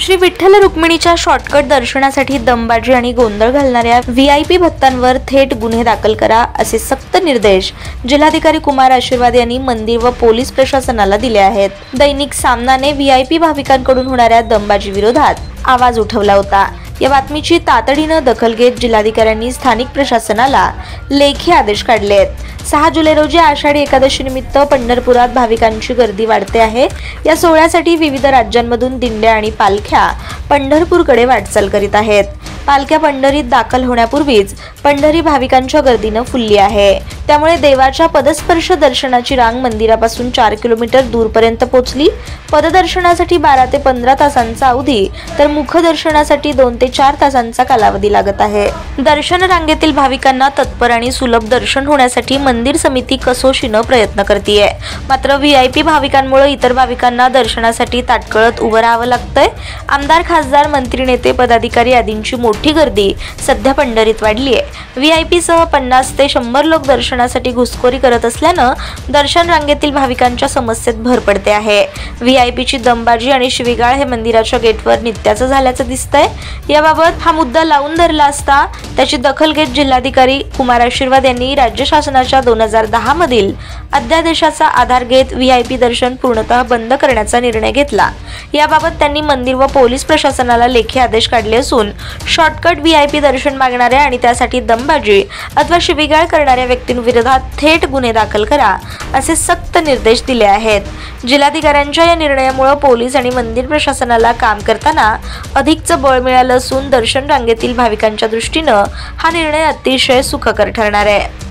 श्री विठ्ठल रुक्मिणीच्या शॉर्टकट दर्शनासाठी दमबाजी आणि गोंधळ घालणाऱ्या व्हीआयपी भक्तांवर थेट गुन्हे दाखल करा असे सक्त निर्देश जिल्हाधिकारी कुमार आशीर्वाद यांनी मंदिर व पोलीस प्रशासनाला दिले आहेत। दैनिक सामनाने व्हीआयपी भाविकांकडून होणाऱ्या दमबाजी विरोधात आवाज उठवला होता। या बातमीची तातडीने दखल घेत जिल्हाधिकाऱ्यांनी स्थानिक प्रशासनाला लेखी आदेश काढले आहेत। 6 जुलै रोजी आषाढी एकादशी निमित्त पंढरपुरात भाविकांची गर्दी वाढते आहे। या सोहळ्यासाठी विविध राज्यांमधून दिंड्या आणि पालख्या पंढरपूरकडे वाटचाल करीत आहेत। पालख्या पंढरीत दाखल होण्यापूर्वीच पंढरी भाविकांच्या गर्दीने फुलली आहे। त्यामुळे देवाच्या पदस्पर्श दर्शनाची रांग मंदिरापासून 4 किलोमीटर दूरपर्यंत पोहोचली। पददर्शनासाठी 12 ते 15 तासांचा अवधी तर मुखदर्शनासाठी 2 ते 4 तासांचा कालावधी लागत आहे। दर्शन रांगेतील भाविकांना तत्पर आणि सुलभ दर्शन होण्यासाठी मंदिर समिती कसोशीने प्रयत्न करतेय। मात्र व्हीआयपी भाविकांमुळे इतर भाविकांना दर्शनासाठी ताटकळत उभं राहावं लागतंय। आमदार, खासदार, मंत्री, नेते, पदाधिकारी आदींची मोठी गर्दी सध्या पंढरीत वाढली आहे। व्हीआयपी सह 50 ते 100 लोक दर्शनासाठी घुसखोरी करत असल्यानं दर्शन रांगेतील भाविकांच्या समस्येत भर पडते आहे। व्हीआयपीची दमबाजी आणि शिवीगाळ हे मंदिराच्या गेटवर नित्याचं झाल्याचं दिसतंय। याबाबत हा मुद्दा लावून धरला असता त्याची दखल घेत जिल्हाधिकारी कुमार आशीर्वाद यांनी राज्य शासनाच्या 2010 मधील अध्यादेशाचा आधार घेत व्हीआयपी दर्शन पूर्णतः बंद करण्याचा निर्णय घेतला। याबाबत त्यांनी मंदिर व पोलीस प्रशासनाला लेखी आदेश काढले असून शॉर्टकट व्हीआयपी दर्शन मागणाऱ्या आणि त्यासाठी दमबाजी अथवा शिवीगाळ करणाऱ्या व्यक्तींविरोधात थेट गुन्हे दाखल करा असे सक्त निर्देश दिले आहेत। जिल्हाधिकाऱ्यांच्या या निर्णयामुळे पोलीस आणि मंदिर प्रशासनाला काम करताना अधिकचं बळ मिळालं असून दर्शन रांगेतील भाविकांच्या दृष्टीने हा निर्णय अतिशय सुखकर ठरणार आहे।